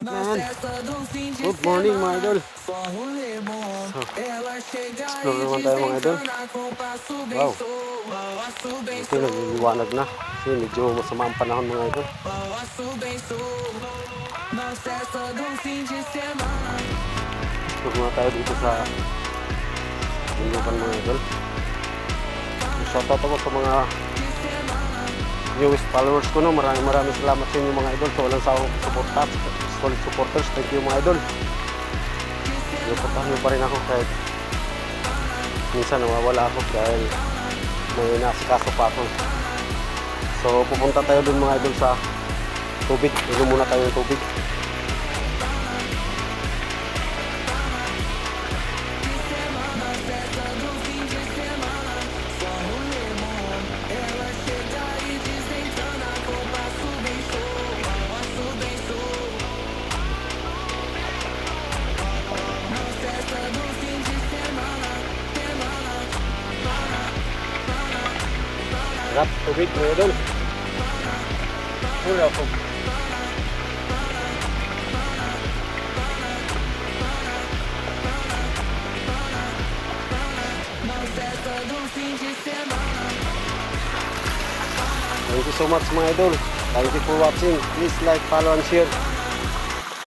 Man, good morning mga idol. So, explore naman tayo mga idol. Wow, ito nagliliwanag na kasi medyo masama ang panahon mga idol. Explore muna tayo dito sa Bulukan mga idol. Shoutout ako sa mga newest followers ko, no. Maraming salamat sa inyo mga idol sa walang sawang suporta, solid supporters. Thank you mga idol. Suportahan nyo pa rin ako kahit minsan nawawala ako dahil may nasikaso pa ako. So pupunta tayo dun mga idol sa tubig. Inom muna tayo ng tubig. Sarap tubig mga idol. Wala ako. Thank you so much mga idol. Thank you for watching. Please like, follow and share.